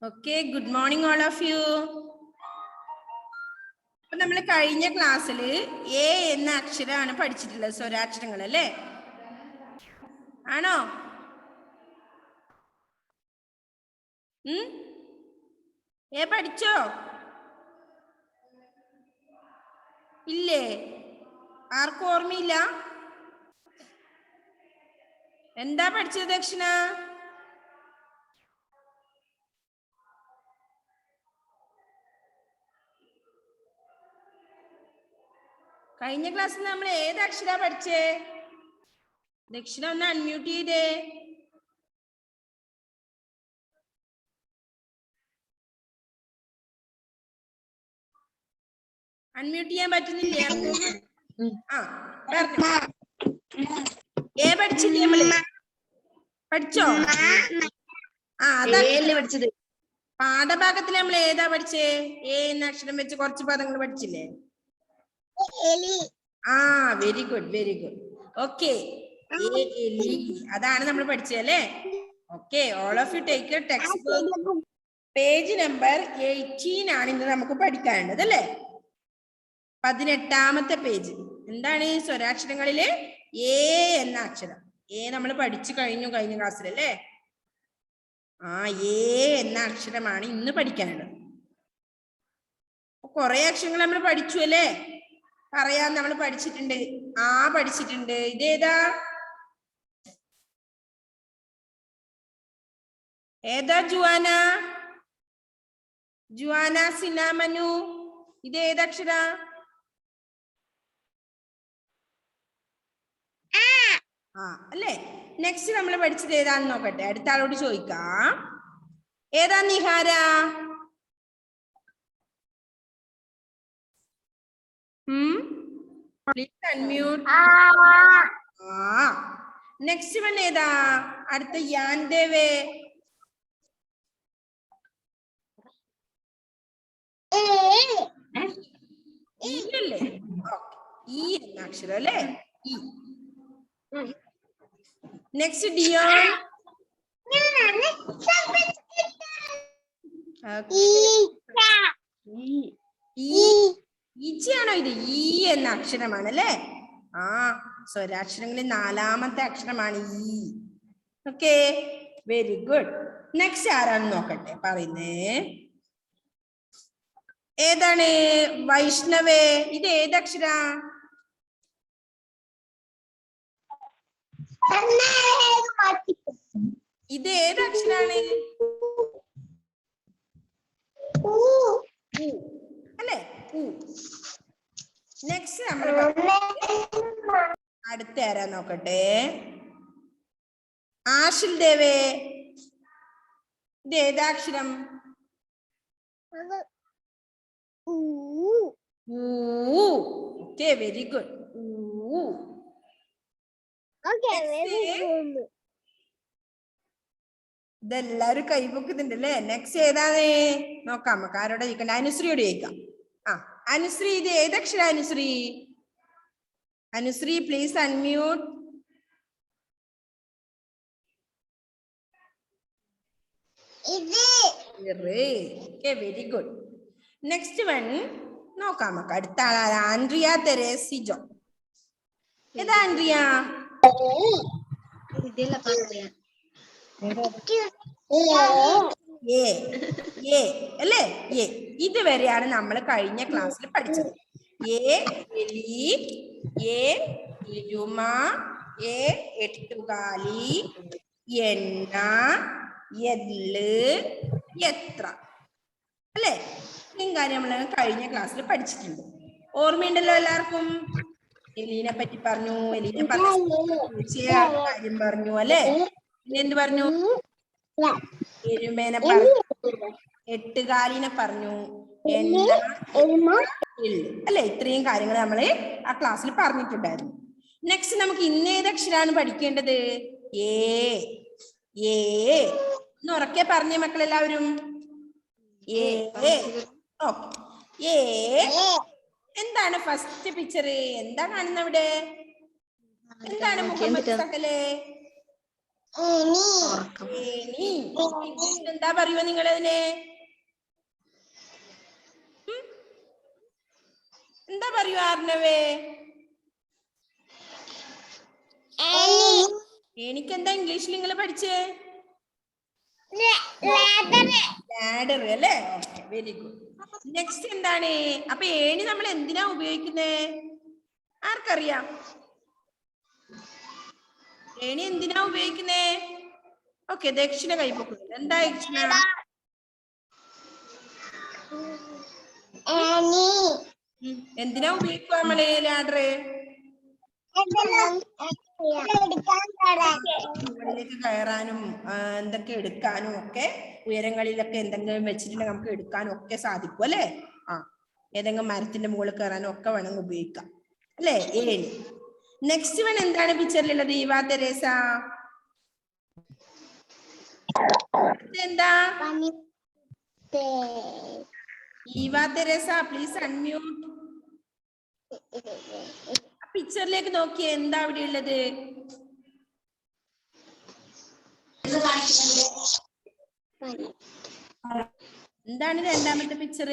Okay, good morning all of you. അപ്പോൾ നമ്മൾ കഴിഞ്ഞ ക്ലാസ്സിൽ എ എന്ന അക്ഷരമാണ് പഠിച്ചിട്ടുള്ളത്, സ്വരാക്ഷരങ്ങൾ അല്ലേ? ആണോ? എ പഠിച്ചോ? ഇല്ലേ? ആർക്കും ഓർമ്മയില്ല? എന്താ പഠിച്ചത് ദക്ഷിണ? കഴിഞ്ഞ ക്ലാസ്സിൽ നമ്മൾ ഏത് അക്ഷര പഠിച്ചേ? ദക്ഷിണ ഒന്ന് അൺമ്യൂട്ട് ചെയ്തേ. അൺമ്യൂട്ട് ചെയ്യാൻ പറ്റുന്നില്ലേ? ഏ പഠിച്ചില്ലേ നമ്മള്? പഠിച്ചോ? അതല്ലേ പഠിച്ചത്. പാഠഭാഗത്തിൽ നമ്മൾ ഏതാ പഠിച്ചേ? എ എന്ന അക്ഷരം വെച്ച് കുറച്ച് പദങ്ങൾ പഠിച്ചില്ലേ? Very good, very good. Okay, അതാണ് നമ്മൾ പഠിച്ചത് അല്ലേ? Okay, all of you take your text book. Page number 18 ആണ് ഇന്ന് നമുക്ക് പഠിക്കാനുള്ളത് അല്ലേ? 18ാമത്തെ പേജ്. എന്താണ് ഈ സ്വരാക്ഷരങ്ങളില് എ എന്ന അക്ഷരം? എ നമ്മൾ പഠിച്ചു കഴിഞ്ഞു കഴിഞ്ഞ ക്ലാസ്സിൽ അല്ലേ? എ എന്ന അക്ഷരമാണ് ഇന്ന് പഠിക്കാനുള്ളത്. കുറെ അക്ഷരങ്ങൾ നമ്മൾ പഠിച്ചു അല്ലേ? പറയാൻ നമ്മൾ പഠിച്ചിട്ടുണ്ട്. പഠിച്ചിട്ടുണ്ട്. ഇതേതാ? ഏതാ ജുവാന? ജുവാന സിനാമനു, ഇത് ഏതക്ഷര? അല്ലേ? നെക്സ്റ്റ് നമ്മൾ പഠിച്ചത് ഏതാന്ന് നോക്കട്ടെ. അടുത്ത ആളോട് ചോദിക്കാം. ഏതാ Nihara? Please unmute. Next one ഏതാ? അടുത്ത യാൻദേവേ. അല്ലേ? ഈ എന്ന അക്ഷരം അല്ലേ? ഈ. Next Dion. ഈച്ചയാണോ ഇത്? ഈ എന്ന അക്ഷരമാണ് അല്ലേ? സ്വരാക്ഷരങ്ങളിൽ 4ാമത്തെ അക്ഷരമാണ് ഈ. Okay, very good. നെക്സ്റ്റ് ആരാണെന്ന് നോക്കട്ടെ പറയുന്നേ. ഏതാണ്? വൈഷ്ണവേ, ഇത് ഏതക്ഷര? ഇത് ഏതക്ഷരാണ്? അല്ലേ? നെക്സ്റ്റ് നമ്മൾ അടുത്ത ആരാ നോക്കട്ടെ. ആഷിൽ ദേവേ, ഇത് ഏതാക്ഷരം? Okay, very good. ഇതെല്ലാരും കൈപൊക്കുന്നുണ്ട് അല്ലേ? നെക്സ്റ്റ് ഏതാണ് നോക്കാം. നമുക്ക് ആരോടെ ചോദിക്കണ്ട? അനുശ്രീയോട് ചോദിക്കാം. അനുശ്രീ, ഇത് ഏതക്ഷര? Anushree, Anushree please unmute. Very good. Next one നോക്കാം നമുക്ക്. അടുത്ത ആളാണ് ആൻഡ്രിയ തെരേസിജോ. ഏതാ ആൻഡ്രിയ? അല്ലേ? ഇതുവരെയാണ് നമ്മൾ കഴിഞ്ഞ ക്ലാസ്സിൽ പഠിച്ചത്. എലി, എരുമ, എട്ടുകാലി, എണ്ണ, എല്ല്, എത്ര അല്ലേ? ഇത്രയും കാര്യം നമ്മൾ കഴിഞ്ഞ ക്ലാസ്സിൽ പഠിച്ചിട്ടുണ്ട്. ഓർമ്മയുണ്ടല്ലോ എല്ലാവർക്കും? എലീനെ പറ്റി പറഞ്ഞു, എലീനെ കാര്യം പറഞ്ഞു അല്ലേ? പിന്നെ എന്ത് പറഞ്ഞു? എരുമേനെ പറഞ്ഞു, എട്ടുകാലിനെ പറഞ്ഞു, അല്ലെ? ഇത്രയും കാര്യങ്ങൾ നമ്മള് ആ ക്ലാസ്സിൽ പറഞ്ഞിട്ടുണ്ടായിരുന്നു. നെക്സ്റ്റ് നമുക്ക് ഇന്നേത് അക്ഷരാണ് പഠിക്കേണ്ടത്? ഒന്ന് ഉറക്കെ പറഞ്ഞേ മക്കളെല്ലാവരും. എന്താണ് ഫസ്റ്റ് പിക്ചർ? എന്താ കാണുന്ന അവിടെ? എന്താണ് മുഹമ്മദ് സഹലെ? എന്താ പറയുക നിങ്ങൾ അതിനെ? എന്താ പറയുക ആർണവേ? എനിക്കെന്താ ഇംഗ്ലീഷിൽ നിങ്ങൾ പഠിച്ചേ? ലാഡർ അല്ലേ? Very good. നെക്സ്റ്റ് എന്താണ്? അപ്പൊ ഏണി നമ്മൾ എന്തിനാ ഉപയോഗിക്കുന്നേ? ആർക്കറിയാം? ഏണി എന്തിനാ ഉപയോഗിക്കുന്നേ? ഓക്കെ, ദക്ഷിണ കൈപ്പൊക്കുന്നത്. എന്താ ദക്ഷിണ? എന്തിനാ ഉപയോഗിക്കുക നമ്മള് ലാഡർ? മുകളിലേക്ക് കയറാനും എന്തൊക്കെ എടുക്കാനും ഒക്കെ, ഉയരങ്ങളിലൊക്കെ എന്തെങ്കിലും വെച്ചിട്ടുണ്ടെങ്കിൽ നമുക്ക് എടുക്കാനും ഒക്കെ സാധിക്കും അല്ലേ? ഏതെങ്കിലും മരത്തിന്റെ മുകളിൽ കയറാനും ഒക്കെ വേണമെങ്കിൽ ഉപയോഗിക്കാം അല്ലേ ഏണി. നെക്സ്റ്റ് വൺ എന്താണ് പിക്ചറിലുള്ളത്? ഈവാ തെരേസ എന്താ? ഈവാ തെരേസ പ്ലീസ് അൺമ്യൂട്ട്. പിക്ചറിലേക്ക് നോക്കിയേ, എന്താ അവിടെ ഉള്ളത്? എന്താണ് രണ്ടാമത്തെ പിക്ചർ?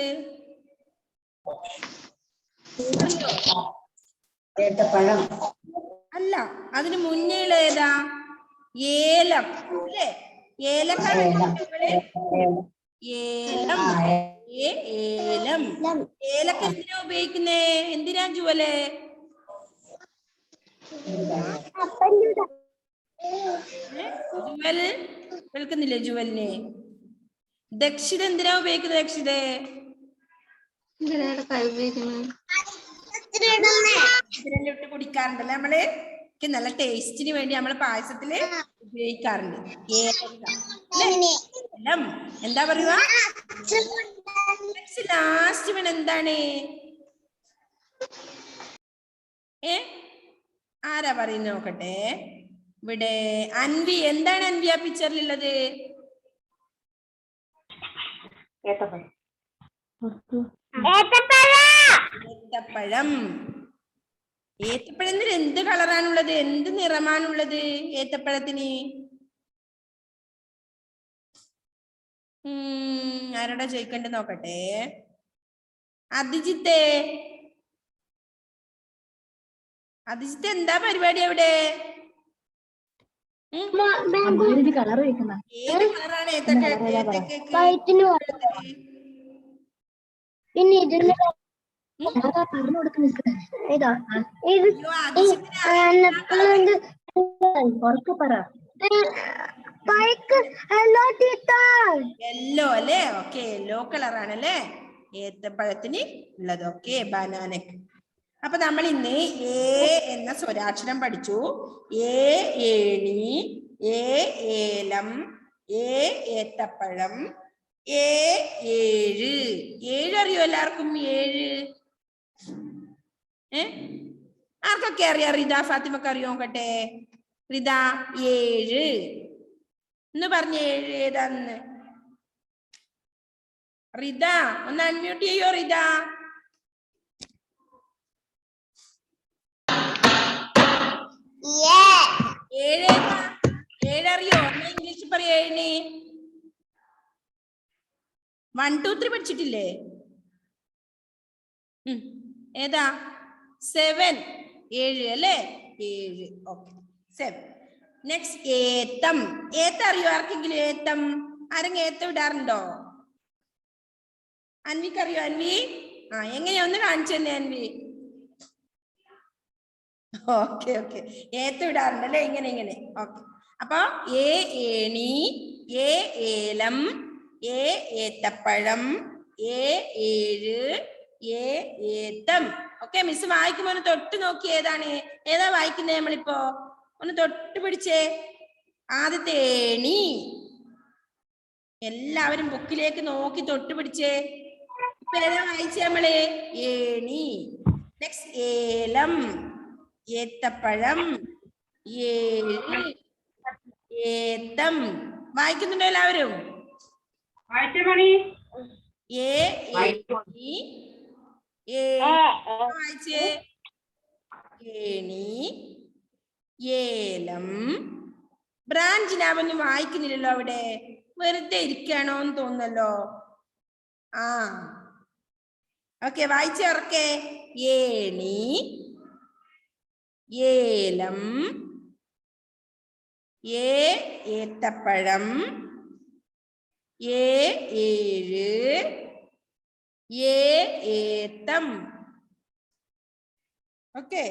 അല്ല, അതിന് മുന്നേ ഏതാ? ഏലം അല്ലേ? ഏലക്കാണ്. ഏലം. ഏലം. ഏലക്ക എന്തിനാ ഉപയോഗിക്കുന്നേ? എന്തിനാ ജുവല്? ജുവൽ കേൾക്കുന്നില്ലേ ജുവലിനെ? ദക്ഷിണ എന്തിനാ ഉപയോഗിക്കുന്നത്? ദക്ഷിണ ഇട്ട് കുടിക്കാറുണ്ടല്ലേ നമ്മള്? നല്ല ടേസ്റ്റിന് വേണ്ടി നമ്മള് പായസത്തില് ഉപയോഗിക്കാറുണ്ട്. ഏലം എന്താ പറയുക? ലാസ്റ്റ് വൺ എന്താണ്? ആരാ പറയുന്നത് നോക്കട്ടെ. ഇവിടെ അൻവി. എന്താണ് അൻവി ആ പിക്ചറിലുള്ളത്? ഏത്തപ്പഴം. ഏത്തപ്പഴത്തിന് എന്ത് കളറാണുള്ളത്? എന്ത് നിറമാണുള്ളത് ഏത്തപ്പഴത്തിന്? ആരോടാ ചോദിക്കണ്ടേ നോക്കട്ടെ. അതിജിത്തെ. അതിജിത്ത് എന്താ പരിപാടി അവിടെ? ഏത് കളറാണ് ഏത്തക്കേക്ക്? യെല്ലോ അല്ലേ? ഓക്കെ, യെല്ലോ കളറാണല്ലേ ഏത്തപ്പഴത്തിന് ഉള്ളത്. ഓക്കെ, ബനാനക്ക്. അപ്പൊ നമ്മൾ ഇന്ന് എ എന്ന സ്വരാക്ഷരം പഠിച്ചു. ഏ ഏണി, ഏ ഏലം, ഏ ഏത്തപ്പഴം, ഏ ഏഴ്. ഏഴ് അറിയോ എല്ലാവർക്കും? ഏഴ് ആർക്കൊക്കെ അറിയാം? റിത ഫാത്തിമക്ക് അറിയോ നോക്കട്ടെ? റിത ഏഴ് എന്ന് പറഞ്ഞ ഏഴ് ഏതാന്ന്? റിത ഒന്ന് അൺമ്യൂട്ട് ചെയ്യോ? റിത ഏഴേതാ? ഏഴറിയോ? ഇംഗ്ലീഷ് പറയ ഏഴിന്. 1 2 3 പഠിച്ചിട്ടില്ലേ? ഏതാ? 7. 7 അല്ലേ? 7. ഓക്കെ, 7. നെക്സ്റ്റ് ഏത്തം. ഏത്തം അറിയോ ആർക്കെങ്കിലും? ഏത്തം ആരെങ്കിലും ഏത്തം ഇടാറുണ്ടോ? അൻവിക്ക് അറിയോ? അൻവി എങ്ങനെയാ ഒന്ന് കാണിച്ചു തന്നെ അൻവി. ഓക്കെ ഓക്കെ, ഏത്തം ഇടാറുണ്ടല്ലേ? ഇങ്ങനെ ഇങ്ങനെ. ഓക്കെ, അപ്പൊ ഏ ഏണി, ഏ ഏലം, ഏ ഏത്തപ്പഴം, ഏ ഏഴ്, ഏ ഏത്തം. ഓക്കെ, മിസ് വായിക്കുമ്പോ ഒന്ന് തൊട്ട് നോക്കി ഏതാണ്? ഏതാ വായിക്കുന്നേ നമ്മളിപ്പോ? ഒന്ന് തൊട്ട് പിടിച്ചേ. ആദ്യത്തെ ഏണി. എല്ലാവരും ബുക്കിലേക്ക് നോക്കി തൊട്ട് പിടിച്ചേ. ഇപ്പൊ ഏതാ വായിച്ചേ നമ്മള്? ഏണി. നെക്സ്റ്റ് ഏലം, ഏത്തപ്പഴം, ഏഴ്, ഏത്തം. വായിക്കുന്നുണ്ടോ എല്ലാവരും? വായിച്ചേ. ഏണി, ഏലം, ബ്രാഞ്ച് ജിനാബൊന്നും വായിക്കുന്നില്ലല്ലോ അവിടെ, വെറുതെ ഇരിക്കുകയാണോ എന്ന് തോന്നുന്നല്ലോ. ആ ഓക്കെ, വായിച്ചേർക്കേ. ഏണി, ഏലം, ഏത്തപ്പഴം, ഏഴ്, ഏത്തം. ഓക്കെ,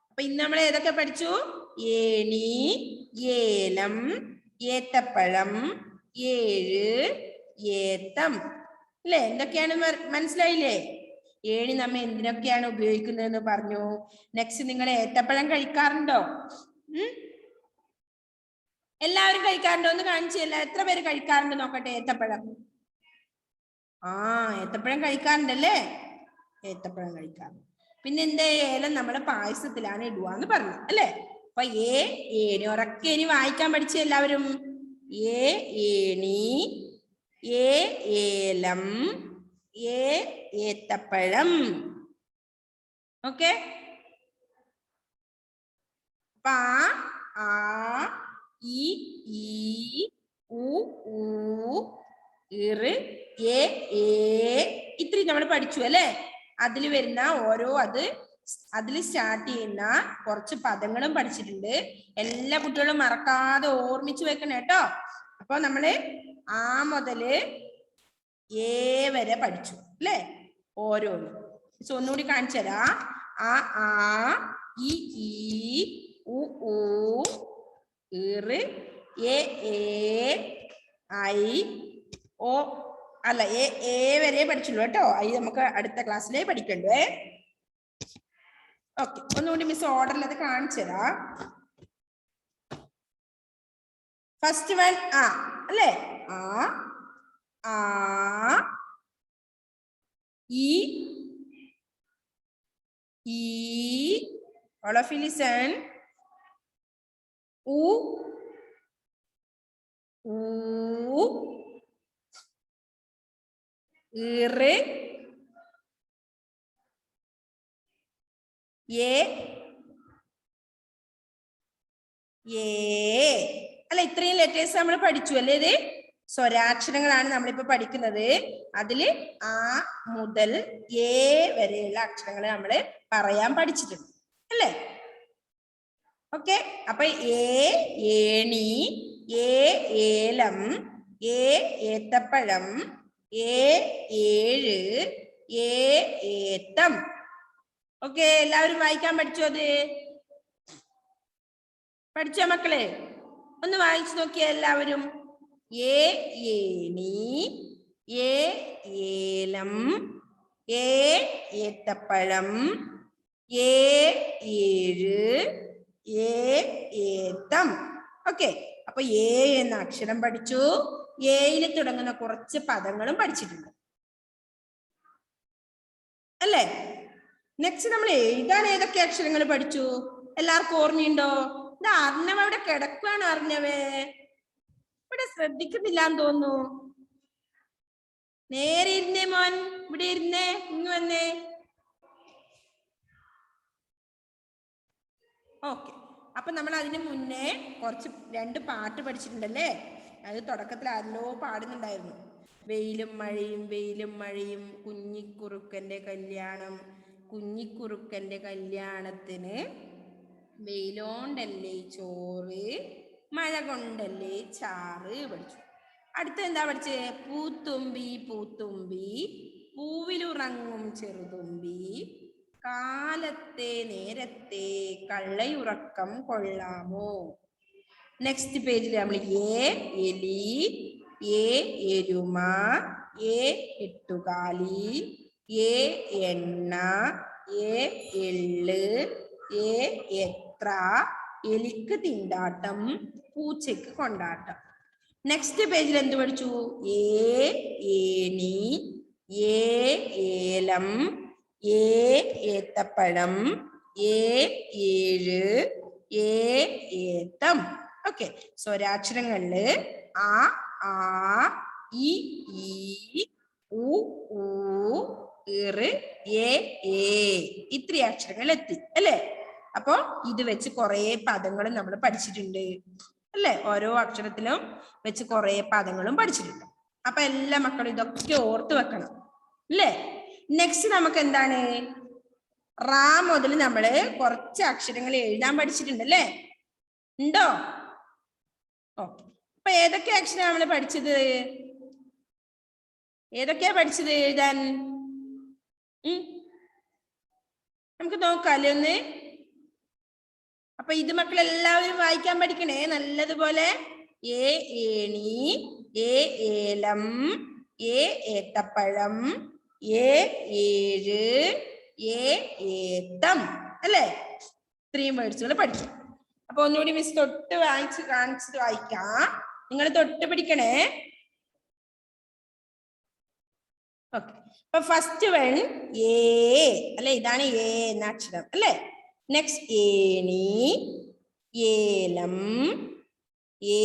അപ്പൊ ഇന്ന് നമ്മൾ ഏതൊക്കെ പഠിച്ചു? ഏണി, ഏലം, ഏത്തപ്പഴം, ഏഴ്, ഏത്തം അല്ലെ? എന്തൊക്കെയാണ് മനസ്സിലായില്ലേ? ഏണി നമ്മ എന്തിനൊക്കെയാണ് ഉപയോഗിക്കുന്നതെന്ന് പറഞ്ഞു. നെക്സ്റ്റ്, നിങ്ങൾ ഏത്തപ്പഴം കഴിക്കാറുണ്ടോ? എല്ലാവരും കഴിക്കാറുണ്ടോ? ഒന്ന് കാണിച്ചല്ല, എത്ര പേര് കഴിക്കാറുണ്ട് നോക്കട്ടെ ഏത്തപ്പഴം. ആ, ഏത്തപ്പഴം കഴിക്കാറുണ്ടല്ലേ? ഏത്തപ്പഴം കഴിക്കാറുണ്ട്. പിന്നെ എന്താ, ഏലം നമ്മളെ പായസത്തിലാണ് ഇടുവാന്ന് പറഞ്ഞു അല്ലെ? അപ്പൊ ഏണി ഉറക്കെ ഇനി വായിക്കാൻ പഠിച്ച എല്ലാവരും. ഏണി, ഏലം, ഏത്തപ്പഴം. ഓക്കെ, പ, ആ, ഇ, ഉ, ഇറ്, ഇത്രയും നമ്മൾ പഠിച്ചു അല്ലെ? അതിൽ വരുന്ന ഓരോ അതിൽ സ്റ്റാർട്ട് ചെയ്യുന്ന കുറച്ച് പദങ്ങളും പഠിച്ചിട്ടുണ്ട്. എല്ലാ കുട്ടികളും മറക്കാതെ ഓർമ്മിച്ചു വെക്കണം കേട്ടോ. അപ്പൊ നമ്മള് ആ മുതല് ഏ വരെ പഠിച്ചു അല്ലെ? ഓരോന്നും ഒന്നുകൂടി കാണിച്ചു തരാ. ആ, ഇ, ഉ, ഇറ്, ഐ, ഓ അല്ല, ഏ വരെ പഠിച്ചുള്ളൂ കേട്ടോ. ഐ നമുക്ക് അടുത്ത ക്ലാസ്സിലേ പഠിക്കണ്ടേ. ഓക്കെ, ഒന്നുകൂടി മിസ് ഓർഡറിൽ അത് കാണിച്ചു തരാം. ഫസ്റ്റ് വൺ ആ അല്ലേ? ആ, E, all of you listen. U, ഇറ്, അല്ല, ഇത്രയും ലെറ്റേഴ്സ് നമ്മൾ പഠിച്ചു അല്ലേ? ഇത് സ്വരാക്ഷരങ്ങളാണ് നമ്മളിപ്പോ പഠിക്കുന്നത്. അതില് ആ മുതൽ ഏ വരെയുള്ള അക്ഷരങ്ങൾ നമ്മൾ പറയാൻ പഠിച്ചിട്ടുണ്ട് അല്ലേ? ഓക്കെ, അപ്പൊ ഏണി, ഏലം, ഏത്തപ്പഴം, ഏഴ്, ഏത്തം. ഓക്കെ, എല്ലാവരും വായിക്കാൻ പഠിച്ചോ? അത് പഠിച്ചോ മക്കളെ? ഒന്ന് വായിച്ചു നോക്കിയ എല്ലാവരും. ഏണി, ഏലം, ഏത്തപ്പഴം, ഏഴ്, ഏത്തം. ഓക്കെ, അപ്പൊ എന്ന അക്ഷരം പഠിച്ചു. ഏയിൽ തുടങ്ങുന്ന കുറച്ച് പദങ്ങളും പഠിച്ചിട്ടുണ്ട് അല്ലേ? നെക്സ്റ്റ് നമ്മൾ എഴുതാൻ ഏതൊക്കെ അക്ഷരങ്ങൾ പഠിച്ചു? എല്ലാവർക്കും ഓർമ്മയുണ്ടോ? ഇത് അർണവ് അവിടെ കിടക്കുകയാണ്. അർണവേ ഇവിടെ ശ്രദ്ധിക്കുന്നില്ലാന്ന് തോന്നുന്നു. നേരെ ഇരുന്നേ മോൻ, ഇവിടെ ഇരുന്നേ, ഇങ്ങ് വന്നേ. ഓക്കെ, അപ്പൊ നമ്മൾ അതിന് മുന്നേ രണ്ട് പാട്ട് പഠിച്ചിട്ടുണ്ടല്ലേ? അത് തുടക്കത്തിൽ ആരല്ലോ പാടുന്നുണ്ടായിരുന്നു. വെയിലും മഴയും, വെയിലും മഴയും, കുഞ്ഞിക്കുറുക്കന്റെ കല്യാണം, കുഞ്ഞിക്കുറുക്കന്റെ കല്യാണത്തിന് വെയിലോണ്ടല്ലേ ചോറ്, മഴ കൊണ്ടല്ലേ ചാറ് പഠിച്ചു. അടുത്ത എന്താ പഠിച്ചേ? പൂത്തുമ്പി, പൂത്തുമ്പി, പൂവിലുറങ്ങും ചെറുതുമ്പി, കാലത്തെ നേരത്തെ കള്ളയുറക്കം കൊള്ളാമോ. നെക്സ്റ്റ് പേജിൽ നമ്മൾ എലി, എരുമ, എട്ടുകാലി, എണ്ണ, എള്ള്, എത്ര, എലിക്ക് തിണ്ടാട്ടം, പൂച്ചയ്ക്ക് കൊണ്ടാട്ടം. നെക്സ്റ്റ് പേജിൽ എന്ത് പഠിച്ചു? ഏണി, ഏലം, ഏത്തപ്പഴം, ഏഴ്, ഏത്തം. ഓക്കെ, സ്വരാക്ഷരങ്ങളില് ആ, ഇ, ഉ, ഇറ്, ഇത്രയും അക്ഷരങ്ങൾ എത്തി അല്ലേ? അപ്പൊ ഇത് വെച്ച് കുറെ പദങ്ങളും നമ്മൾ പഠിച്ചിട്ടുണ്ട്. അല്ലേ? ഓരോ അക്ഷരത്തിലും വെച്ച് കുറെ പദങ്ങളും പഠിച്ചിട്ടുണ്ട്. അപ്പൊ എല്ലാ മക്കളും ഇതൊക്കെ ഓർത്ത് വെക്കണം അല്ലേ? നെക്സ്റ്റ് നമുക്ക് എന്താണ്, റാ മുതൽ നമ്മള് കുറച്ച് അക്ഷരങ്ങൾ എഴുതാൻ പഠിച്ചിട്ടുണ്ട് അല്ലേ? ഉണ്ടോ? ഓക്കെ. അപ്പൊ ഏതൊക്കെ അക്ഷരം നമ്മൾ പഠിച്ചത്? ഏതൊക്കെയാ പഠിച്ചത് എഴുതാൻ? നമുക്ക് നോക്കാല്ലേ ഒന്ന്. അപ്പൊ ഇത് മക്കളെല്ലാവരും വായിക്കാൻ പഠിക്കണേ നല്ലതുപോലെ. ഏ ഏണി, ഏ ഏലം, ഏ ഏത്തപ്പഴം, ഏ ഏഴ്, ഏ ഏത്തം അല്ലേ? ഇത്രയും വേർഡ്സുകൾ പഠിക്കും. അപ്പൊ ഒന്നുകൂടി മിസ് തൊട്ട് കാണിച്ചിട്ട് വായിക്കാം. നിങ്ങൾ തൊട്ട് പിടിക്കണേ. ഓക്കെ. അപ്പൊ ഫസ്റ്റ് വൺ ഏ അല്ലെ? ഇതാണ് ഏ എന്ന അക്ഷരം അല്ലേ? നെക്സ്റ്റ് ഏണി, ഏലം, ഏ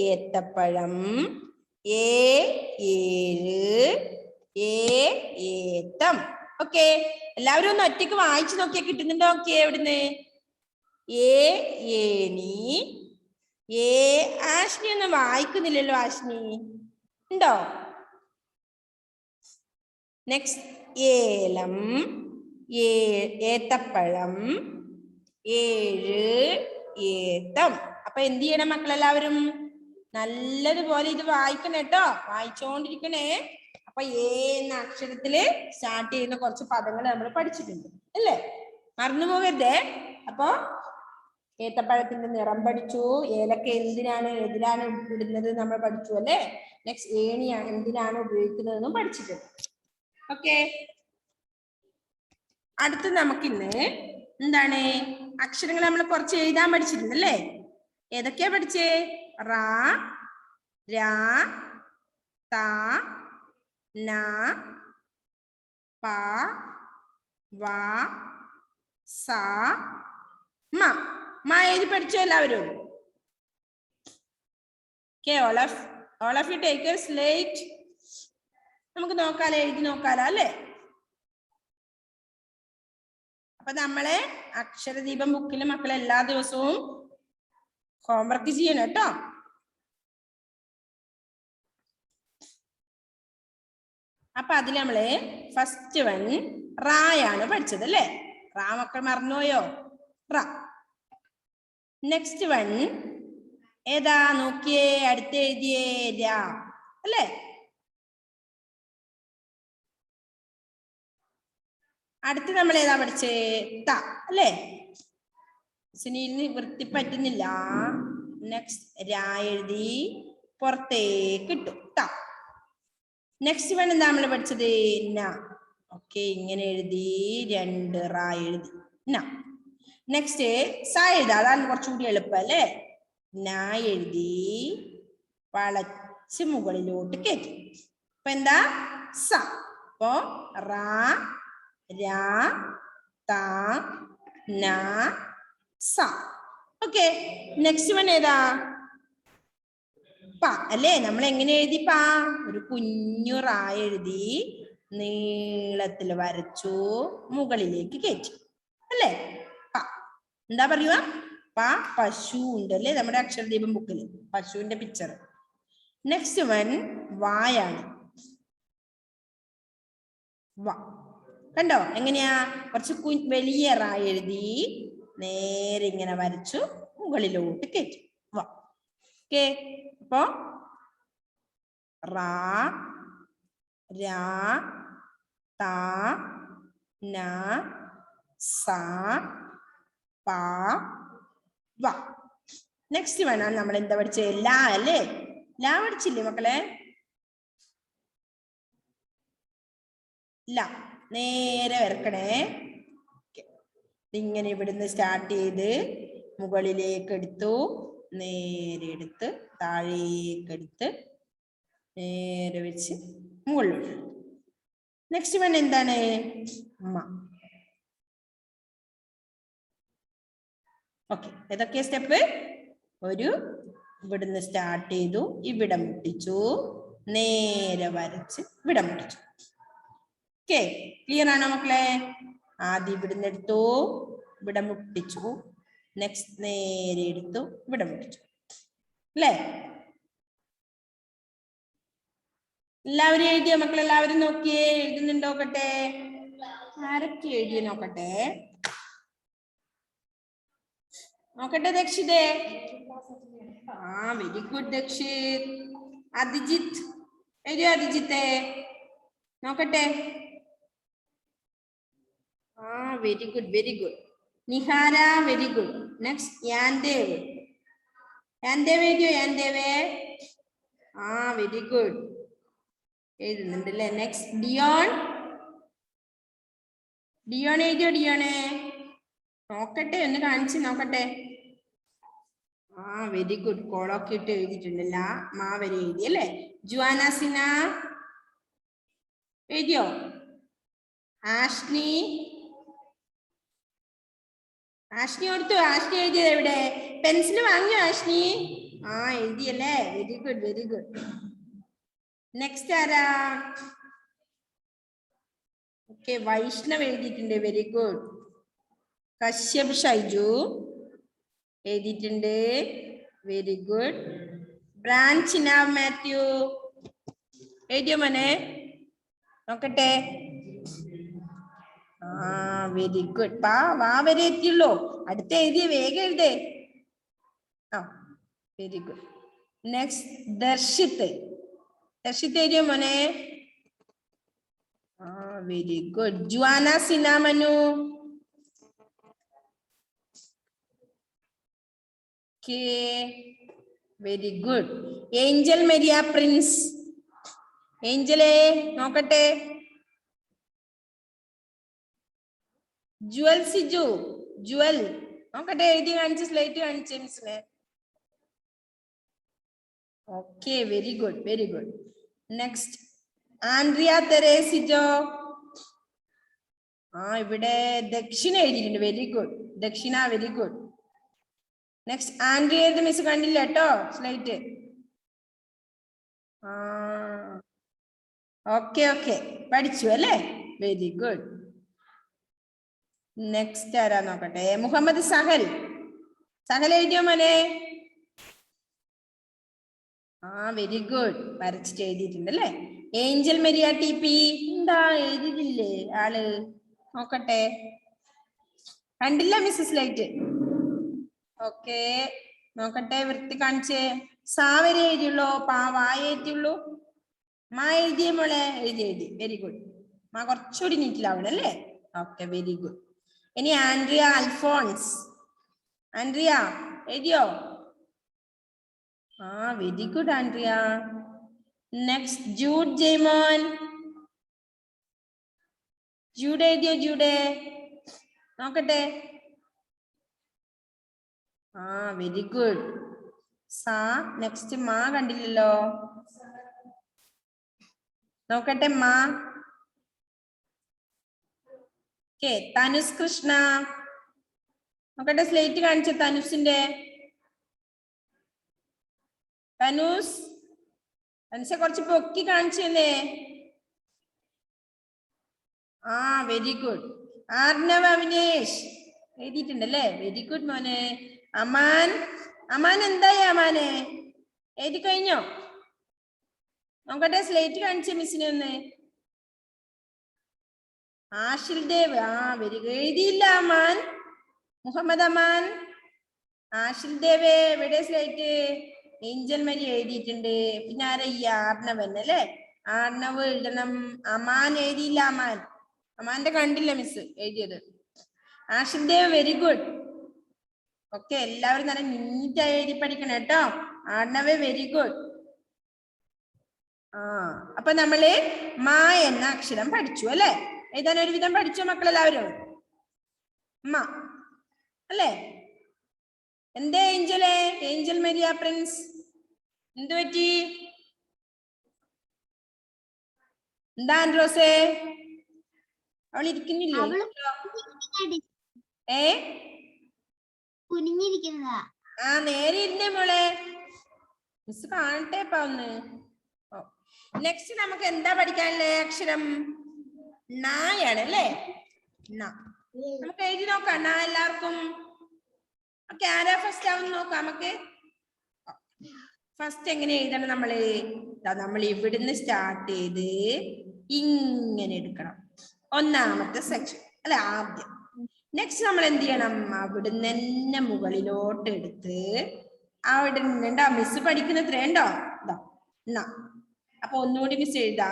ഏത്തപ്പഴം, ഏ ഏഴ്, ഏ ഏത്തം. ഓക്കെ. എല്ലാവരും ഒന്ന് ഒറ്റയ്ക്ക് വായിച്ചു നോക്കിയാൽ കിട്ടുന്നുണ്ടോ? ഓക്കെ. എവിടുന്ന്? ഏ ഏണി, ഏ. ആഷ്നി ഒന്നും വായിക്കുന്നില്ലല്ലോ. ആഷ്നി ഉണ്ടോ? നെക്സ്റ്റ് ഏലം, ഏത്തപ്പഴം, ഏഴ്, ഏത്തം. അപ്പൊ എന്ത് ചെയ്യണം മക്കളെല്ലാവരും? നല്ലതുപോലെ ഇത് വായിക്കണം കേട്ടോ. വായിച്ചോണ്ടിരിക്കണേ. അപ്പൊ ഏ എന്ന അക്ഷരത്തില് സ്റ്റാർട്ട് ചെയ്യുന്ന കുറച്ച് പദങ്ങൾ നമ്മൾ പഠിച്ചിട്ടുണ്ട് അല്ലേ? മറന്നു പോകരുതേ. അപ്പൊ ഏത്തപ്പഴത്തിന്റെ നിറം പഠിച്ചു. ഏലക്ക എന്തിനാണ് ഇടുന്നത് നമ്മൾ പഠിച്ചു അല്ലേ? നെക്സ്റ്റ് ഏണിയാണ് എന്തിനാണ് ഉപയോഗിക്കുന്നതെന്നും പഠിച്ചിട്ടുണ്ട്. ഓക്കെ. അടുത്ത് നമുക്കിന്ന് എന്താണ്, അക്ഷരങ്ങൾ നമ്മൾ കുറച്ച് എഴുതാൻ പഠിച്ചിട്ടുണ്ട് അല്ലേ? ഏതൊക്കെയാ പഠിച്ചേ? റാ, രാ, താ, ന, പ, വ, സ, മ. മ എഴുതി പഠിച്ചോ എല്ലാവരും? Okay, all of you take a slate. നമുക്ക് നോക്കാലോ, എഴുതി നോക്കാലോ അല്ലേ? അപ്പൊ നമ്മളെ അക്ഷരദീപം ബുക്കിൽ മക്കൾ എല്ലാ ദിവസവും ഹോംവർക്ക് ചെയ്യണം കേട്ടോ. അപ്പൊ അതിൽ നമ്മള് ഫസ്റ്റ് വൺ റായാണ് പഠിച്ചത് അല്ലേ? റാ മക്കൾ മറന്നുപോയോ? റാ. നെക്സ്റ്റ് വൺ ഏതാ നോക്കിയേ? അടുത്ത് എഴുതിയേ രാ അല്ലേ? അടുത്ത് നമ്മൾ ഏതാ പഠിച്ചേ? ത അല്ലേ? സുനിലിന് വൃത്തി പറ്റുന്നില്ല. നെക്സ്റ്റ് രാ എഴുതി പുറത്തേക്ക് ഇട്ടു. ത. നെക്സ്റ്റ് വൺ എന്താ നമ്മൾ പഠിച്ചത്? ന. ഓക്കെ, ഇങ്ങനെ എഴുതി രണ്ട് റാ എഴുതി ന. നെക്സ്റ്റ് സ എഴുതാ, അതാണ് കുറച്ചുകൂടി എളുപ്പം അല്ലേ? ന എഴുതി വളച്ച് മുകളിലോട്ട് കയറ്റി. അപ്പൊ എന്താ? സ. അപ്പോ റാ, രാ, ത, ന, സ. ഓക്കെ. നെക്സ്റ്റ് വൺ ഏതാ? പ അല്ലേ? നമ്മൾ എങ്ങനെ എഴുതി പ? ഒരു കുഞ്ഞു റാ എഴുതി നീളത്തിൽ വരച്ചു മുകളിലേക്ക് കയറ്റി അല്ലേ? പ. എന്താ പറയുക? പ. പശു ഉണ്ട് അല്ലേ നമ്മുടെ അക്ഷരദീപം ബുക്കിൽ? പശുവിന്റെ പിക്ചർ. Next one വായാണ്. വ. കണ്ടോ എങ്ങനെയാ? കുറച്ച് വലിയ റാ എഴുതി നേരെ ഇങ്ങനെ വരച്ചു മുകളിലോട്ട് കയറ്റി. വ. ഓക്കെ. അപ്പോ റാ, രാ, ത, ന, സ, പ, വ. നെക്സ്റ്റ് വേണം നമ്മൾ എന്താ പഠിച്ചേ? ലാ അല്ലേ? ലാ പഠിച്ചില്ലേ മക്കളെ? ല. നേരെ വരക്കണേ. ഇങ്ങനെ ഇവിടുന്ന് സ്റ്റാർട്ട് ചെയ്ത് മുകളിലേക്ക് എടുത്തു, നേരെ എടുത്ത് താഴേക്ക് എടുത്ത് നേരെ വെച്ച് മുകളിലോട്ട്. നെക്സ്റ്റ് വൺ എന്താണ്? മ. ഓക്കെ. ഏതൊക്കെയാ സ്റ്റെപ്പ്? ഒരു ഇവിടുന്ന് സ്റ്റാർട്ട് ചെയ്തു, ഇവിടെ മുട്ടിച്ചു, നേരെ വരച്ച് ഇവിടെ മുട്ടിച്ചു. ഓക്കെ, ക്ലിയർ ആണോ മക്കളെ? ആദ്യം ഇവിടുന്ന് എടുത്തു, ഇവിടെ മുട്ടിച്ചു, നെക്സ്റ്റ് നേരെ എടുത്തു, ഇവിടെ മുട്ടിച്ചു. അല്ലേ? എല്ലാവരും എഴുതിയോ മക്കൾ? എല്ലാവരും നോക്കിയേ, എഴുതുന്നുണ്ടോക്കട്ടെ? ആരൊക്കെ എഴുതിയ നോക്കട്ടെ? നോക്കട്ടെ ദക്ഷിതേ. Very good Dakshith. അഭിജിത്ത് എഴുതിയോ? അഭിജിത്തെ നോക്കട്ടെ. Very good, very good. Nihara very good. Next Yandev. Yandev എഴുതിയോ? യാൻദേവേ വെരി ഗുഡ്, എഴുതുന്നുണ്ടല്ലേ. നെക്സ്റ്റ് ഡിയോൺ. ഡിയോൺ എഴുതിയോ? ഡിയോണേ നോക്കട്ടെ, ഒന്ന് കാണിച്ച് നോക്കട്ടെ. വെരി ഗുഡ്, കോളൊക്കെ ഇട്ട് എഴുതിയിട്ടുണ്ടല്ല. വരെ എഴുതി അല്ലേ? ജുവാനാസിന എഴുതിയോ? ആഷ്നി കൊടുത്തു. ആഷ്നി എഴുതിയത് എവിടെ? പെൻസിൽ വാങ്ങിയോ ആഷ്നി? എഴുതിയല്ലേ? Very good, very good. Next ആരാ? ഓക്കെ, വൈഷ്ണവ് എഴുതിയിട്ടുണ്ട്. Very good. കശ്യപ് ഷൈജു എഴുതിയിട്ടുണ്ട്. Very good. ബ്രാഞ്ച് നാവ് മാത്യു എഴുതിയോ മോനെ? നോക്കട്ടെ. Very good. വാ വരെ എത്തിയുള്ളൂ. അടുത്ത എഴുതിയ വേഗം എഴുതേ. Very good. Next Darshith. Darshith എഴുതിയോ മോനെ? Very good. ജുവാന സിനാമനു. Very good. Angel Maria Prince. ഏഞ്ചലേ നോക്കട്ടെ. ജുവൽ സിജു. ജുവൽ നോക്കട്ടെ, എഴുതി കാണിച്ച്, സ്ലേറ്റ് കാണിച്ച് മിസ്സിനെ. Okay, very good, very good. Next Andrea തെരേസിജോ. ഇവിടെ ദക്ഷിണ എഴുതിയിട്ടുണ്ട്. Very good Dakshina, very good. Next Andrea miss കണ്ടില്ല കേട്ടോ സ്ലൈറ്റ്. ഓക്കെ ഓക്കെ, പഠിച്ചു അല്ലേ? Very good. നെക്സ്റ്റ് ആരാ നോക്കട്ടെ? മുഹമ്മദ് സഹൽ. സഹൽ എഴുതിയോ മോനെ? വെരി ഗുഡ്, വരച്ചിട്ട് എഴുതിയിട്ടുണ്ട് അല്ലേ? ഏഞ്ചൽ മരിയ ടി പി എന്താ എഴുതിയിട്ടില്ലേ ആള്? നോക്കട്ടെ, കണ്ടില്ല മിസ്സസ് ലൈറ്റ്. ഓക്കെ, നോക്കട്ടെ, വൃത്തി കാണിച്ചേ. സാവരെ എഴുതിയുള്ളൂ, വായെഴുതിയുള്ളൂ. എഴുതിയ മോളെ? എഴുതി. Very good. കുറച്ചുകൂടി നീറ്റിലാവണം അല്ലേ? Okay, very good. ഇനി ആൻഡ്രിയ അൽഫോൺസ്. ആൻഡ്രിയ എഴുതിയോ? Very good Andrea. Next Jude Jaimon. Jude എഴുതിയോ? ജൂഡേ നോക്കട്ടെ. Very good. നെക്സ്റ്റ് കണ്ടില്ലല്ലോ, നോക്കട്ടെ. തനുസ് കൃഷ്ണ നോക്കട്ടെ, സ്ലേറ്റ് കാണിച്ച തനുസിന്റെ. തനുസെ കുറച്ച് പൊക്കി കാണിച്ചേ. Very good. ആർണവ് അവിനേഷ് എഴുതിയിട്ടുണ്ടല്ലേ? വെരി ഗുഡ് മോനെ. അമാൻ എന്തായി? അമാനെ എഴുതി കഴിഞ്ഞോ? നോക്കട്ടെ, സ്ലേറ്റ് കാണിച്ച മിസ്സിനെ ഒന്ന്. ആഷിൽ ദേവ്. Very good. എഴുതിയില്ല അമാൻ. മുഹമ്മദ് അമാൻ. ആഷിൽ ദേവ് എവിടെ സ്ലേറ്റ്? ഏഞ്ചൽ മരി എഴുതിയിട്ടുണ്ട്. പിന്നെ ആരാ? ഈ ആർണവൻ അല്ലേ? ആർണവ് എഴുതണം. അമാൻ എഴുതിയില്ല. അമാന്റെ കണ്ടില്ല മിസ് എഴുതിയത്. ആഷിൽ ദേവ് വെരി ഗുഡ്. ഓക്കെ, എല്ലാവരും നല്ല നീറ്റായി എഴുതി പഠിക്കണം കേട്ടോ. Arnav very good. അപ്പൊ നമ്മള് എന്ന അക്ഷരം പഠിച്ചു അല്ലെ? എഴുതാൻ ഒരുവിധം പഠിച്ചോ മക്കളെല്ലാവരും? അല്ലേ? എന്തേ ഏഞ്ചൽ മരിയ പ്രിൻസ് എന്ത് പറ്റി? എന്താ ആൻഡ്രോസേ, അവൾ ഇരിക്കുന്നില്ലേ? നേരെ ഇരുന്നേ മോളെ, മിസ് കാണട്ടെ ഒന്ന്. നെക്സ്റ്റ് നമുക്ക് എന്താ പഠിക്കാനുള്ളേ? അക്ഷരം നായാണ് അല്ലേ? നമുക്ക് എഴുതി നോക്കാം എല്ലാവർക്കും. ഓക്കെ, ആരാ ഫസ്റ്റ് ആവുന്ന നോക്കാം നമുക്ക്. ഫസ്റ്റ് എങ്ങനെ എഴുതണം നമ്മള്? നമ്മൾ ഇവിടുന്ന് സ്റ്റാർട്ട് ചെയ്ത് ഇങ്ങനെ എടുക്കണം. ഒന്നാമത്തെ സെക്ഷൻ അല്ലെ, ആദ്യം. നെക്സ്റ്റ് നമ്മൾ എന്ത് ചെയ്യണം? അവിടുന്ന് തന്നെ മുകളിലോട്ട് എടുത്ത് അവിടെ നിന്നുണ്ടോ മിസ് പഠിക്കുന്ന എത്രയുണ്ടോ? ഇതാ. അപ്പൊ ഒന്നുകൂടി മിസ് എഴുതാ.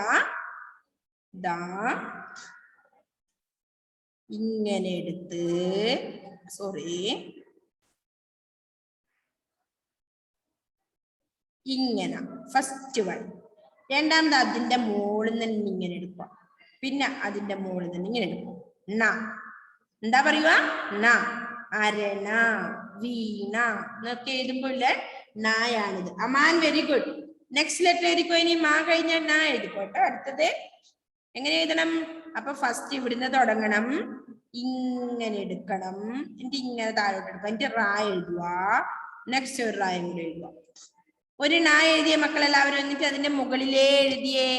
ദാ ഇങ്ങനെ എടുത്ത്, സോറി, ഇങ്ങനെ ഫസ്റ്റ് വൺ. രണ്ടാമത് അതിന്റെ മുകളിൽ നിന്ന് ഇങ്ങനെ എടുക്കുക. പിന്നെ അതിന്റെ മുകളിൽ നിന്ന് ഇങ്ങനെ എടുക്കും. എന്താ പറയുക? അരണ, വീണ എന്നൊക്കെ എഴുതുമ്പോഴേ നായാണിത്. Aman, very good. Next letter എഴുതിക്കോ. ഇനി മാ കഴിഞ്ഞാൽ നാ എഴുതിക്കോട്ടോ. അടുത്തത് എങ്ങനെ എഴുതണം? അപ്പൊ ഫസ്റ്റ് ഇവിടുന്ന് തുടങ്ങണം, ഇങ്ങനെ എടുക്കണം, എന്നിട്ട് ഇങ്ങനെ താഴോട്ട് എടുക്കുക, എന്നിട്ട് റാ എഴുതുക. നെക്സ്റ്റ് ഒരു റായും കൂടെ എഴുതുക. ഒരു നാ എഴുതിയ മക്കളെല്ലാവരും, എന്നിട്ട് അതിന്റെ മുകളിലേ എഴുതിയേ.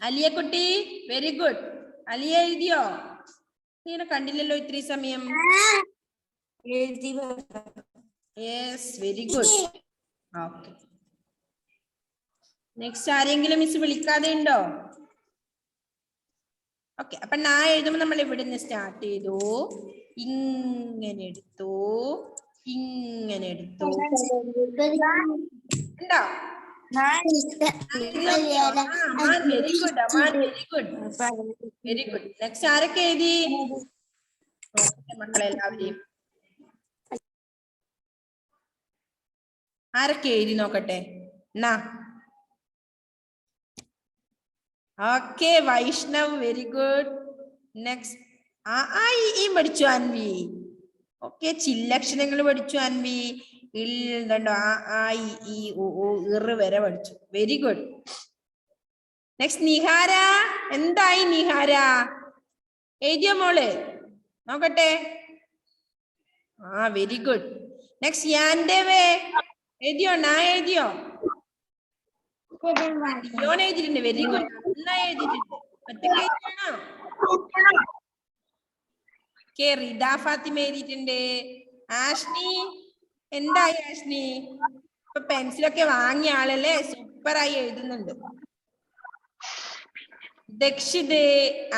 അലിയ കുട്ടി, വെരി ഗുഡ്. അലിയ എഴുതിയോ? നീനെ കണ്ടില്ലല്ലോ ഇത്രയും സമയം. Yes, very good. Okay. Next ആരെങ്കിലും മിസ് വിളിക്കാതെ ഉണ്ടോ? ഓക്കെ. അപ്പൊ നാ എഴുതുമ്പോ നമ്മൾ ഇവിടുന്ന് സ്റ്റാർട്ട് ചെയ്തു, ഇങ്ങനെ എടുത്തു, ഇങ്ങനെ എടുത്തു. ഉണ്ടോ? Very good Aman, very good, very good. Next ആരൊക്കെ എഴുതി? മക്കളെ എല്ലാവരെയും ആരൊക്കെ എഴുതി നോക്കട്ടെ. Okay, Vaishnav, very good. Next ഈ പഠിച്ചു അൻവി. ഓക്കെ, ചില്ലക്ഷരങ്ങൾ പഠിച്ചു അൻവി. ഇല്ലണ്ടോ? ഈ വരെ പഠിച്ചു. Very good. നെക്സ്റ്റ് നിഹാര. എന്തായി നിഹാര? എഴുതിയോ മോള്? നോക്കട്ടെ. Very good. നെക്സ്റ്റ് യാൻഡേവേ എഴുതിയോ? എഴുതിയോ? എഴുതിയിട്ടുണ്ട്. Very good. നന്നായി എഴുതിയിട്ടുണ്ട്. ഒറ്റയ്ക്ക് എഴുതിയാണോ? റിദ ഫാത്തിമ എഴുതിയിട്ടുണ്ട്. ആഷ്നി, എന്തായി ആഷ്നി? ഇപ്പൊ പെൻസിലൊക്കെ വാങ്ങിയ ആളല്ലേ, സൂപ്പറായി എഴുതുന്നുണ്ട്. ദക്ഷിത്,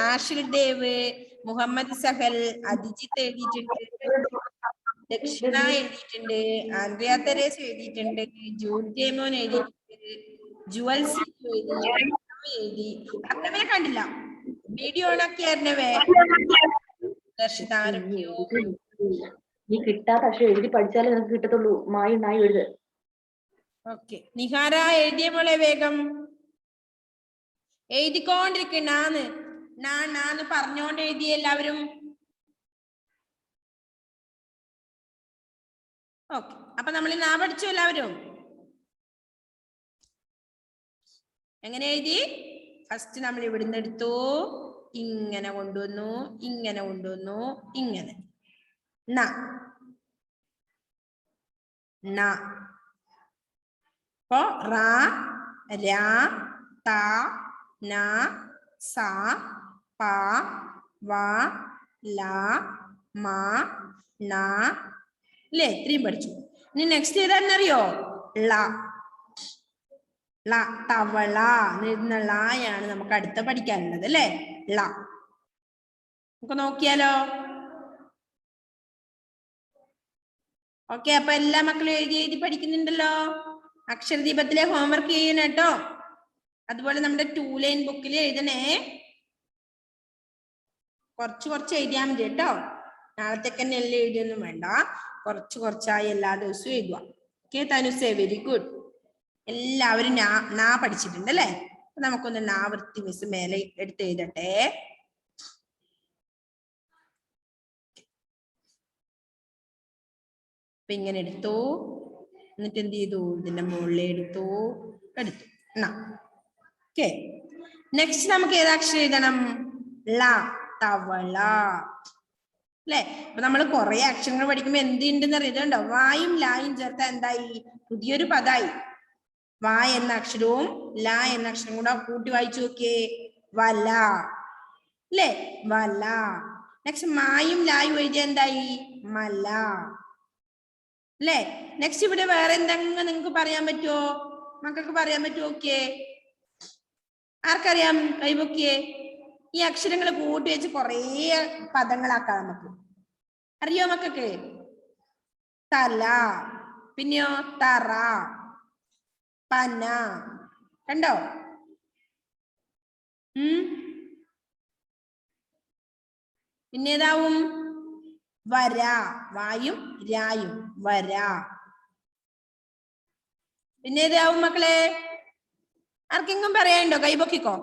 ആഷിൽ ദേവ്, മുഹമ്മദ് സഹൽ, അദിജിത്ത് എഴുതിയിട്ടുണ്ട്. ദക്ഷിണ എഴുതിയിട്ടുണ്ട്. ആൻഡ്രിയ തെരേസ് എഴുതിയിട്ടുണ്ട്. ജൂഡേമോൻ എഴുതിയിട്ടുണ്ട്. ജുവൽസി എഴുതി. അർണവനെ കണ്ടില്ല. വീഡിയോ ഓണാക്കി അർണവേ. നീ കിട്ടാത്ത അക്ഷരം എഴുതി പഠിച്ചാലേ നിനക്ക് കിട്ടത്തുള്ളൂ. മായി നായി എഴുത്. ഓക്കെ, നിഹാര എഴുതിയ മോളെ വേഗം എഴുതിക്കൊണ്ടിരിക്കണാന്ന്. നാന്ന് പറഞ്ഞോണ്ട് എഴുതിയ എല്ലാവരും. ഓക്കെ, അപ്പൊ നമ്മൾ നാ പഠിച്ചു എല്ലാവരും. എങ്ങനെ എഴുതി? ഫസ്റ്റ് നമ്മൾ ഇവിടുന്ന് എടുത്തു, ഇങ്ങനെ കൊണ്ടുവന്നു, ഇങ്ങനെ കൊണ്ടുവന്നു, ഇങ്ങനെ. അപ്പൊ റാ, രാ, ത, ന, സ, പ, വ, ല, മ, ന. അല്ലേ? ഇത്രയും പഠിച്ചു. ഇനി നെക്സ്റ്റ് ഏതാണെന്നറിയോ? തവള എന്ന ളയാണ് നമുക്ക് അടുത്ത പഠിക്കാനുള്ളത് അല്ലേ? നമുക്ക് നോക്കിയാലോ? ഓക്കെ, അപ്പൊ എല്ലാ മക്കളും എഴുതി പഠിക്കുന്നുണ്ടല്ലോ. അക്ഷരദീപത്തിലെ ഹോംവർക്ക് ചെയ്യണം കേട്ടോ. അതുപോലെ നമ്മുടെ 2 ലൈൻ ബുക്കിൽ എഴുതണേ. കുറച്ച് എഴുതിയാൽ മതി കേട്ടോ. നാളത്തേക്ക് തന്നെ എല്ലാം എഴുതിയൊന്നും വേണ്ട. കുറച്ചായി എല്ലാ ദിവസവും എഴുതുക. ഓക്കെ തനുസേ, വെരി ഗുഡ്. എല്ലാവരും നാ പഠിച്ചിട്ടുണ്ട് അല്ലേ? നമുക്കൊന്ന് നാ വൃത്തി മിസ് മേലെ എടുത്ത് എഴുതട്ടെ. അപ്പൊ ഇങ്ങനെ എടുത്തു, എന്നിട്ട് എന്ത് ചെയ്തു? ഇതിന്റെ മുകളിൽ എടുത്തു. ഓക്കെ, നെക്സ്റ്റ് നമുക്ക് ഏതാക്ഷരം എഴുതണം? തവള അല്ലെ? അപ്പൊ നമ്മൾ കുറെ അക്ഷരങ്ങൾ പഠിക്കുമ്പോ എന്തുണ്ടെന്ന് അറിയുന്നുണ്ടോ? വായും ലായും ചേർത്താൽ എന്തായി? പുതിയൊരു പദായി. വാ എന്ന അക്ഷരവും ല എന്ന അക്ഷരം കൂടെ കൂട്ടി വായിച്ചു നോക്കിയേ. വല അല്ലേ? വല. നെക്സ്റ്റ് മായും ലായും എഴുതിയ എന്തായി? മല. അല്ലേ? നെക്സ്റ്റ് ഇവിടെ വേറെ എന്തെങ്കിലും നിങ്ങൾക്ക് പറയാൻ പറ്റുമോ? മക്കൾക്ക് പറയാൻ പറ്റുമോ? ഓക്കെ, ആർക്കറിയാം? കൈപൊക്കിയേ. ഈ അക്ഷരങ്ങൾ കൂട്ടി വെച്ച് കുറേ പദങ്ങളാക്കാം നമുക്ക്. അറിയോ മക്കൾക്ക്? തല, പിന്നെയോ തറ, പന, കണ്ടോ? പിന്നേതാവും? വര, വായും രായും, വര. പിന്നേതാവും മക്കളെ? ആർക്കെങ്കിലും പറയാനുണ്ടോ? കൈപൊക്കിക്കോ.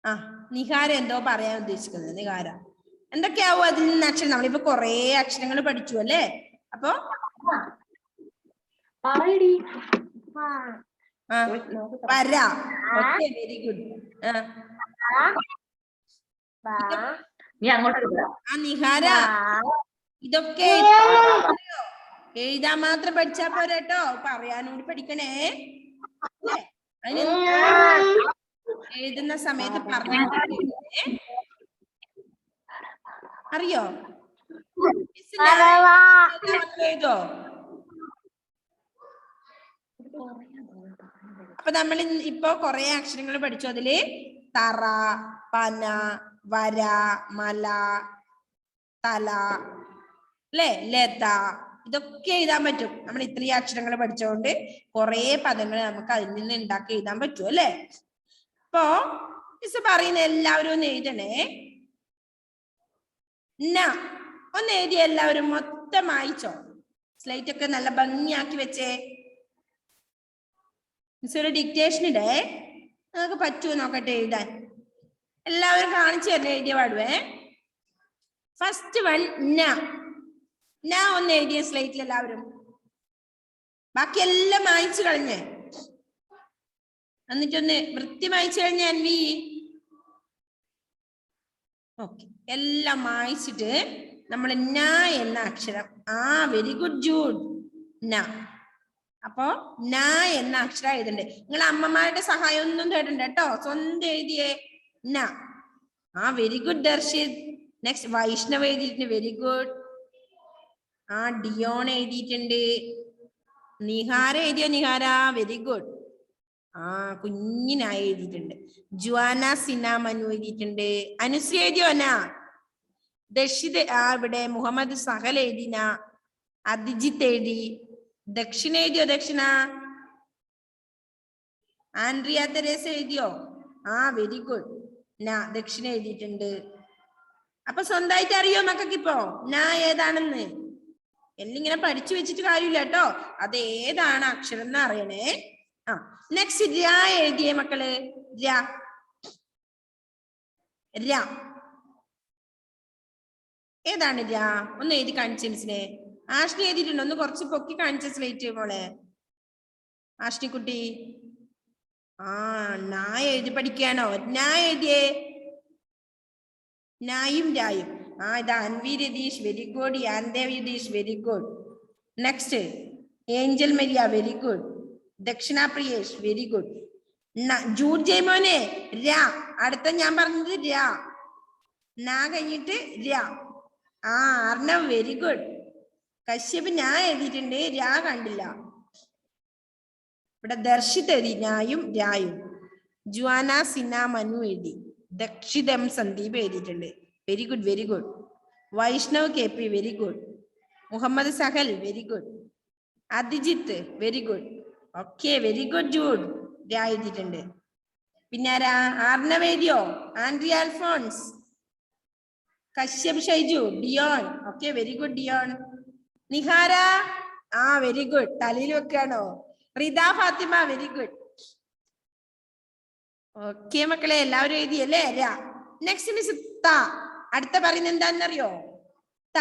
ആ, നിഹാര എന്തോ പറയാൻ ഉദ്ദേശിക്കുന്നത്. നിഹാര എന്തൊക്കെയാവും അതിൽ നിന്ന് അക്ഷരം? നമ്മളിപ്പോ കൊറേ അക്ഷരങ്ങൾ പഠിച്ചു അല്ലേ? അപ്പൊ വര. Okay, very good. ആ നിഹാര, ഇതൊക്കെ എഴുതാൻ മാത്രം പഠിച്ചാ പോരാട്ടോ, പറയാനും കൂടി പഠിക്കണേ. അതിന് എഴുതുന്ന സമയത്ത് പറഞ്ഞു അറിയോ? എഴുതോ? അപ്പൊ നമ്മൾ ഇപ്പൊ കൊറേ അക്ഷരങ്ങൾ പഠിച്ചു. അതില് തറ, പന, വര, മല, തല, അല്ലേ, ലത, ഇതൊക്കെ എഴുതാൻ പറ്റും. നമ്മൾ ഇത്രയും അക്ഷരങ്ങൾ പഠിച്ചുകൊണ്ട് കുറെ പദങ്ങൾ നമുക്ക് അതിൽ നിന്ന് ഉണ്ടാക്കി എഴുതാൻ പറ്റും അല്ലേ? അപ്പോ മിസ് പറയുന്ന എല്ലാവരും ഒന്ന് എഴുതണേ. ഒന്ന് എഴുതിയ എല്ലാവരും മൊത്തം വായിച്ചോ. സ്ലൈറ്റ് ഒക്കെ നല്ല ഭംഗിയാക്കി വെച്ചേ. മിസ് ഒരു ഡിക്റ്റേഷൻ ഇടേ, നിങ്ങൾക്ക് പറ്റുമോ നോക്കട്ടെ എഴുതാൻ. എല്ലാവരും കാണിച്ചു തരുന്ന എഴുതിയ പാടുവേ. ഫസ്റ്റ് വൺ ന ഒന്ന് എഴുതിയ സ്ലൈറ്റിൽ എല്ലാവരും. ബാക്കി എല്ലാം വായിച്ചു കളഞ്ഞേ. എന്നിട്ടൊന്ന് വൃത്തി വായിച്ചു കഴിഞ്ഞ അൻവി. ഓക്കെ, എല്ലാം വായിച്ചിട്ട് നമ്മൾ ന എന്ന അക്ഷരം. Very good Jude. ന. അപ്പോ ന എന്ന അക്ഷരം എഴുതണ്ടേ. നിങ്ങൾ അമ്മമാരുടെ സഹായം ഒന്നും തേടണ്ട കേട്ടോ, സ്വന്തം എഴുതിയേ ന. Very good Darshit. Next Vaishnav എഴുതിയിട്ടുണ്ട്, വെരി ഗുഡ്. ഡിയോൺ എഴുതിയിട്ടുണ്ട്. നിഹാര എഴുതിയോ? Nihara, very good. കുഞ്ഞിനായി എഴുതിയിട്ടുണ്ട്. ജുവാന സിന മനു എഴുതിയിട്ടുണ്ട്. അനുശ്രീ എഴുതിയോ? ദക്ഷിത് ഇവിടെ മുഹമ്മദ് സഹൽ എഴുതിന. അദിജിത്ത് എഴുതി. ദക്ഷിണ എഴുതിയോ? ദക്ഷിണ. ആൻഡ്രിയ തെരേസ എഴുതിയോ? Very good. ദക്ഷിണ എഴുതിയിട്ടുണ്ട്. അപ്പൊ സ്വന്തമായിട്ട് അറിയോ മക്കൾക്ക് ഇപ്പോ ഏതാണെന്ന്? എല്ലാം ഇങ്ങനെ പഠിച്ചു വെച്ചിട്ട് കാര്യമില്ല കേട്ടോ, അത് ഏതാണ് അക്ഷരം എന്ന് അറിയണേ. നെക്സ്റ്റ് ര എഴുതിയേ മക്കള്. ര ഏതാണ്? ര ഒന്ന് എഴുതി കാണിച്ച മിസ്സിനെ. ആഷ്നി എഴുതിയിട്ടുണ്ടോ? ഒന്ന് കുറച്ച് പൊക്കി കാണിച്ച സ്ലേറ്റ് മോളെ. ആഷ്നിക്കുട്ടി ന എഴുതി പഠിക്കാണോ? ന എഴുതിയേ. നായും രായും. ഇതാ Anvi Ratheesh, very good. Yandev Yatheesh, very good. Next Angel Maria, very good. Dakshina Priyesh, very good. Jude ജയ്മോനെ ര. അടുത്ത ഞാൻ പറഞ്ഞത് ര. ന കഴിഞ്ഞിട്ട് ര. Arnav, very good. കശ്യപ് ഞാൻ എഴുതിയിട്ടുണ്ട്, ര കണ്ടില്ല. ഇവിടെ ദർശിത് എഴുതി നായും രായും. ജുവാന സിന മനു എഴുതി. ദക്ഷിതം സന്ദീപ് എഴുതിയിട്ടുണ്ട്, very good, very good. Vaishnav K P, very good. Muhammad Sahal, very good. Adijith, very good. Okay, very good Jude. എഴുതിയിട്ടുണ്ട്. പിന്നെ ആർണവ് എഴുതിയോ? ആൻഡ്രി Alphonse. Kashyap Shaiju, Dion. Okay, very good Dion. Nihara very good. തലയിൽ വെക്കാണോ? Rida Fathima, very good. Okay മക്കളെ, എല്ലാവരും എഴുതിയല്ലേ ര. നെക്സ്റ്റ് മിസ് ത. അടുത്ത പറയുന്നത് എന്താണെന്നറിയോ? ത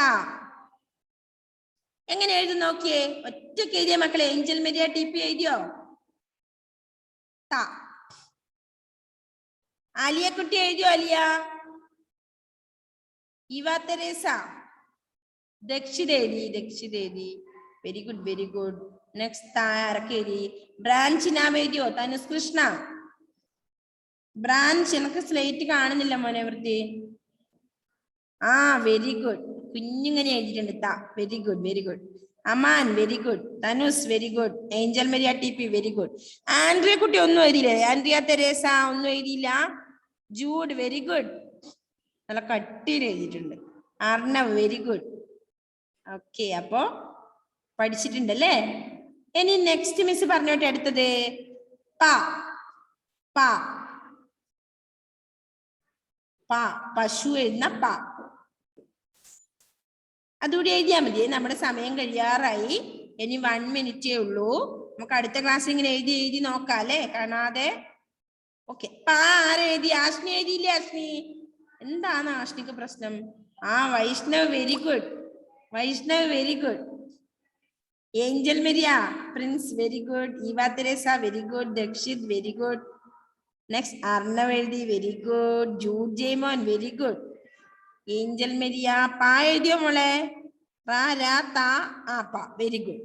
എങ്ങനെ എഴുതും നോക്കിയേ. ഒറ്റക്ക് എഴുതിയ മക്കളെ. ഏഞ്ചൽ മരിയ ടി പി എഴുതിയോ? ത. ആലിയക്കുട്ടി എഴുതിയോ? ആലിയ. Eva Teresa. ദക്ഷിതേരി, ദക്ഷിതേരി, very good, very good. Next ആരൊക്കെ? ബ്രാഞ്ച് നാം എഴുതിയോ? തനുസ് കൃഷ്ണ. ബ്രാഞ്ച്. എനിക്ക് സ്ലേറ്റ് കാണുന്നില്ല മോനെ വൃത്തി. Very good. കുഞ്ഞിങ്ങനെ എഴുതിയിട്ടുണ്ട് ത. Very good, very good. Aman very good. Thanus very good. Angel Maria TP very good. Andrea കുട്ടി ഒന്നും എഴുതിയില്ലേ? ആൻഡ്രിയ തെരേസ ഒന്നും എഴുതിയില്ല. ജൂഡ് വെരി ഗുഡ്, നല്ല കട്ടിയിൽ എഴുതിയിട്ടുണ്ട്. Arnav very good. ഓക്കെ, അപ്പോ പഠിച്ചിട്ടുണ്ടല്ലേ. ഇനി നെക്സ്റ്റ് മിസ് പറഞ്ഞോട്ടെ അടുത്തത് പ. പ പ പശു എഴുതുന്ന പ. അതുകൂടി എഴുതിയാൽ മതി. നമ്മുടെ സമയം കഴിയാറായി. ഇനി 1 മിനിറ്റേ ഉള്ളൂ. നമുക്ക് അടുത്ത ക്ലാസ് ഇങ്ങനെ എഴുതി എഴുതി നോക്കാം അല്ലേ, കാണാതെ. ഓക്കെ, പ ആരെഴുതി? ആഷ്മി എഴുതിയില്ലേ? ആഷ്മി, എന്താണ് ആഷ്മിക്ക് പ്രശ്നം? Vaishnav very good. Vaishnav very good. Angel Maria Prince very good. Eva Teresa very good. Dakshith very good. Next Arnav എഴുതി very good. Jude Jaimon very good. Angel Maria പാ എഴുതിയോ മോളെ? പ വെരി ഗുഡ്.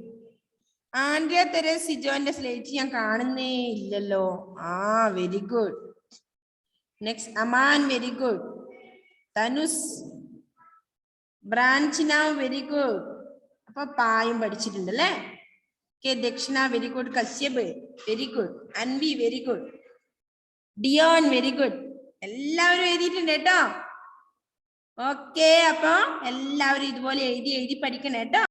ആൻഡ്രിയ തെരേസ് സിജോന്റെ സ്ലേറ്റ് ഞാൻ കാണുന്നേ ഇല്ലല്ലോ. Very good. Next Aman very good. Thanus ബ്രാഞ്ച് നൗ വെരി ഗുഡ്. അപ്പൊ പായും പഠിച്ചിട്ടുണ്ടല്ലേ. Dakshina very good. Kashyap very good. Anvi very good. Dion very good. എല്ലാവരും എഴുതിയിട്ടുണ്ട് കേട്ടോ. ഓക്കെ, അപ്പൊ എല്ലാവരും ഇതുപോലെ എഴുതി എഴുതി പഠിക്കണം കേട്ടോ.